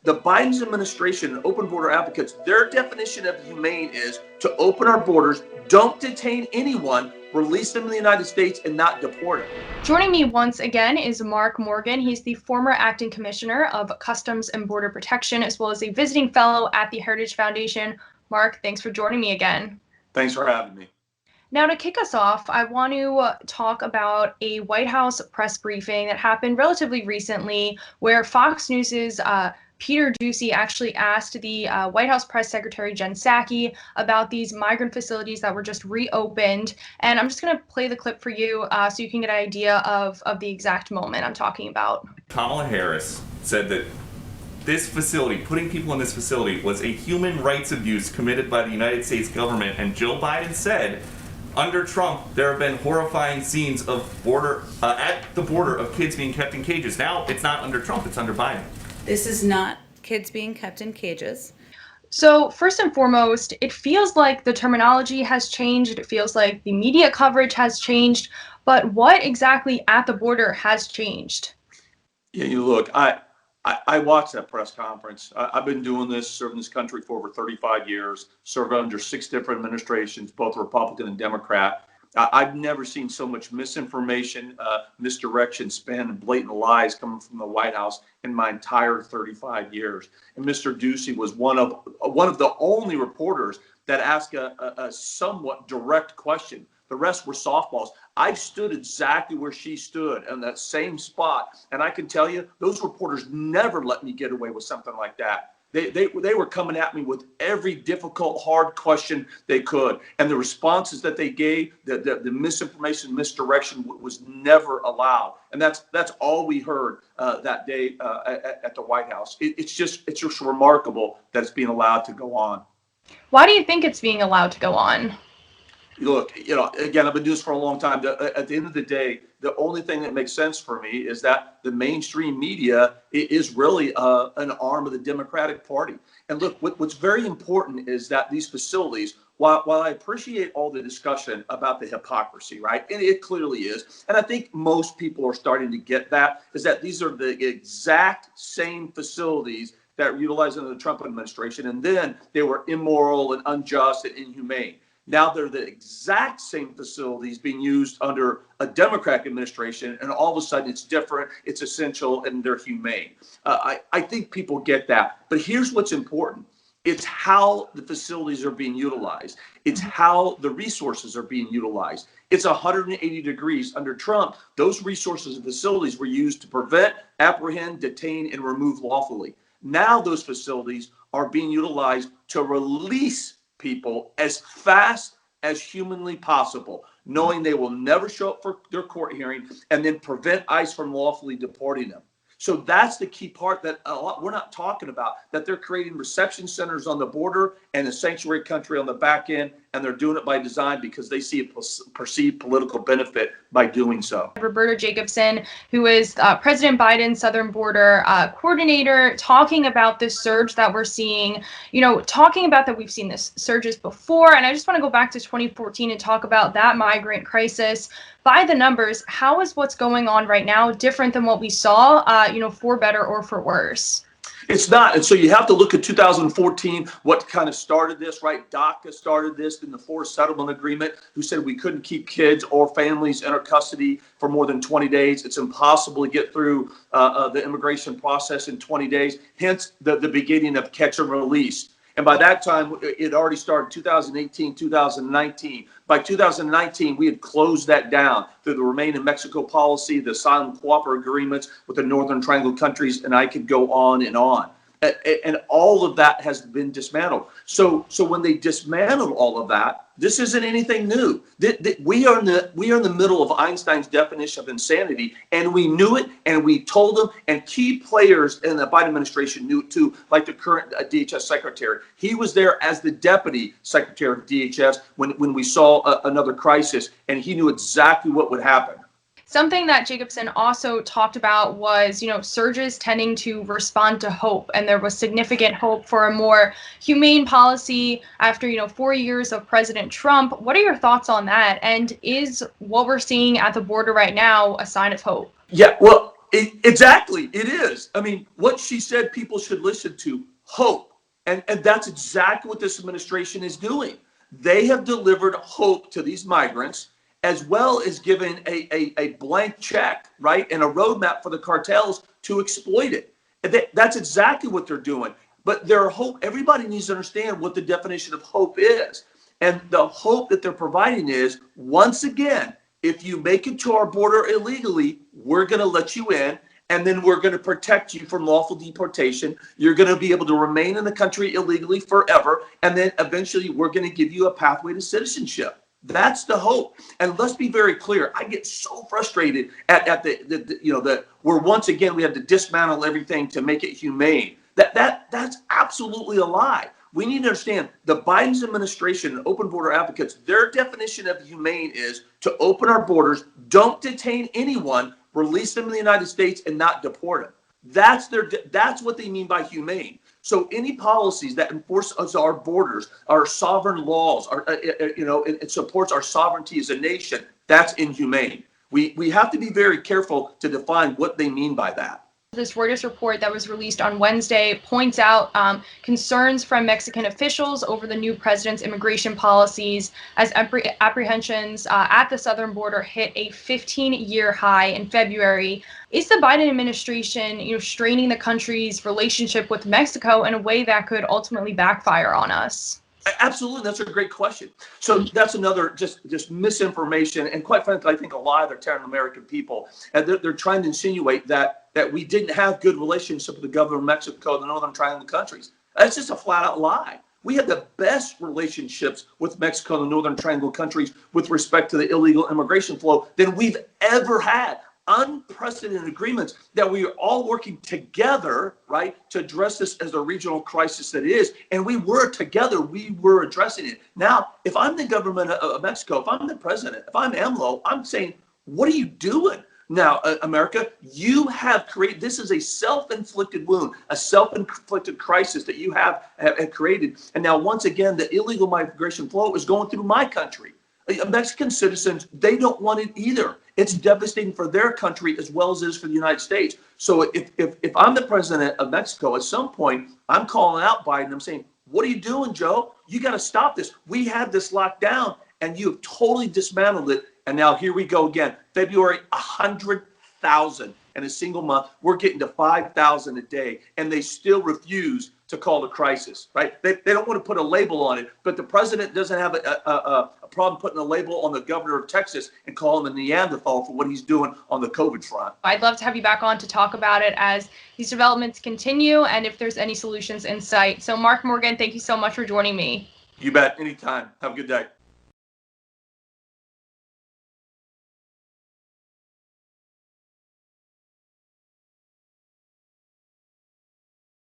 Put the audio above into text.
The Biden's administration and open border advocates, their definition of humane is to open our borders, don't detain anyone, release them in the United States, and not deport them. Joining me once again is Mark Morgan. He's the former acting commissioner of Customs and Border Protection, as well as a visiting fellow at the Heritage Foundation. Mark, thanks for joining me again. Thanks for having me. Now, to kick us off, I want to talk about a White House press briefing that happened relatively recently where Fox News's Peter Doocy actually asked the White House Press Secretary Jen Psaki about these migrant facilities that were just reopened. And I'm just going to play the clip for you so you can get an idea of the exact moment I'm talking about. Kamala Harris said that this facility, putting people in this facility, was a human rights abuse committed by the United States government. And Joe Biden said, under Trump, there have been horrifying scenes of at the border of kids being kept in cages. Now it's not under Trump, it's under Biden. This is not kids being kept in cages. So first and foremost, it feels like the terminology has changed. It feels like the media coverage has changed. But what exactly at the border has changed? Yeah, you look, I watched that press conference. I've been doing this, serving this country for over 35 years, served under 6 different administrations, both Republican and Democrat. I've never seen so much misinformation, misdirection, spin, and blatant lies coming from the White House in my entire 35 years. And Mr. Doocy was one of the only reporters that asked a somewhat direct question. The rest were softballs. I stood exactly where she stood in that same spot. And I can tell you, those reporters never let me get away with something like that. They were coming at me with every difficult, hard question they could. And the responses that they gave, the misinformation, misdirection was never allowed. And that's all we heard that day at the White House. It's just remarkable that it's being allowed to go on. Why do you think it's being allowed to go on? Look, again, I've been doing this for a long time. At the end of the day, the only thing that makes sense for me is that the mainstream media is really an arm of the Democratic Party. And look, what's very important is that these facilities, while I appreciate all the discussion about the hypocrisy, right? And it clearly is. And I think most people are starting to get that, is that these are the exact same facilities that were utilized under the Trump administration. And then they were immoral and unjust and inhumane. Now they're the exact same facilities being used under a Democratic administration, and all of a sudden it's different, it's essential, and they're humane. I think people get that. But here's what's important. It's how the facilities are being utilized. It's how the resources are being utilized. It's 180 degrees. Under Trump, those resources and facilities were used to prevent, apprehend, detain, and remove lawfully. Now those facilities are being utilized to release people as fast as humanly possible, knowing they will never show up for their court hearing, and then prevent ICE from lawfully deporting them. So that's the key part that we're not talking about, that they're creating reception centers on the border and a sanctuary country on the back end, and they're doing it by design because they see a perceived political benefit by doing so. Roberta Jacobson, who is President Biden's southern border coordinator, talking about this surge that we're seeing, talking about that we've seen this surges before. And I just want to go back to 2014 and talk about that migrant crisis. By the numbers, how is what's going on right now different than what we saw, for better or for worse? It's not. And so you have to look at 2014, what kind of started this, right? DACA started this in the Forced Settlement Agreement, who said we couldn't keep kids or families in our custody for more than 20 days. It's impossible to get through the immigration process in 20 days, hence the beginning of catch and release. And by that time, it already started 2018, 2019. By 2019, we had closed that down through the Remain in Mexico policy, the asylum cooperative agreements with the Northern Triangle countries, and I could go on and on. And all of that has been dismantled. So when they dismantled all of that, this isn't anything new. We are in the middle of Einstein's definition of insanity, and we knew it, and we told them, and key players in the Biden administration knew it too, like the current DHS secretary. He was there as the deputy secretary of DHS when we saw another crisis, and he knew exactly what would happen. Something that Jacobson also talked about was, surges tending to respond to hope. And there was significant hope for a more humane policy after, 4 years of President Trump. What are your thoughts on that? And is what we're seeing at the border right now a sign of hope? Yeah, well, Exactly, it is. I mean, what she said people should listen to, hope. And that's exactly what this administration is doing. They have delivered hope to these migrants, as well as given a blank check, right, and a roadmap for the cartels to exploit it. And that's exactly what they're doing. But their hope, everybody needs to understand what the definition of hope is. And the hope that they're providing is, once again, if you make it to our border illegally, we're going to let you in, and then we're going to protect you from lawful deportation. You're going to be able to remain in the country illegally forever, and then eventually we're going to give you a pathway to citizenship. That's the hope. And let's be very clear. I get so frustrated at the where once again we have to dismantle everything to make it humane. That's absolutely a lie. We need to understand the Biden's administration and open border advocates, their definition of humane is to open our borders, don't detain anyone, release them in the United States, and not deport them. That's what they mean by humane. So any policies that enforce our borders, our sovereign laws, it supports our sovereignty as a nation, that's inhumane. We have to be very careful to define what they mean by that. This Reuters report that was released on Wednesday points out concerns from Mexican officials over the new president's immigration policies as apprehensions at the southern border hit a 15-year high in February. Is the Biden administration, straining the country's relationship with Mexico in a way that could ultimately backfire on us? Absolutely, that's a great question. So that's another just misinformation, and quite frankly, I think a lot of they're telling American people, and they're trying to insinuate that we didn't have good relationship with the government of Mexico and the Northern Triangle countries. That's just a flat out lie. We have the best relationships with Mexico and the Northern Triangle countries with respect to the illegal immigration flow than we've ever had. Unprecedented agreements that we are all working together, right, to address this as a regional crisis that it is. And we were together, we were addressing it. Now, if I'm the government of Mexico, if I'm the president, if I'm AMLO, I'm saying, what are you doing? Now, America, you have created, this is a self-inflicted wound, a self-inflicted crisis that you have created. And now, once again, the illegal migration flow is going through my country. Mexican citizens, they don't want it either. It's devastating for their country as well as it is for the United States. So if I'm the president of Mexico, at some point, I'm calling out Biden. I'm saying, what are you doing, Joe? You got to stop this. We had this locked down, and you have totally dismantled it. And now here we go again. February, 100,000 in a single month. We're getting to 5,000 a day, and they still refuse to call the crisis, right? They don't want to put a label on it, but the president doesn't have a problem putting a label on the governor of Texas and calling him a Neanderthal for what he's doing on the COVID front. I'd love to have you back on to talk about it as these developments continue and if there's any solutions in sight. So Mark Morgan, thank you so much for joining me. You bet. Anytime. Have a good day.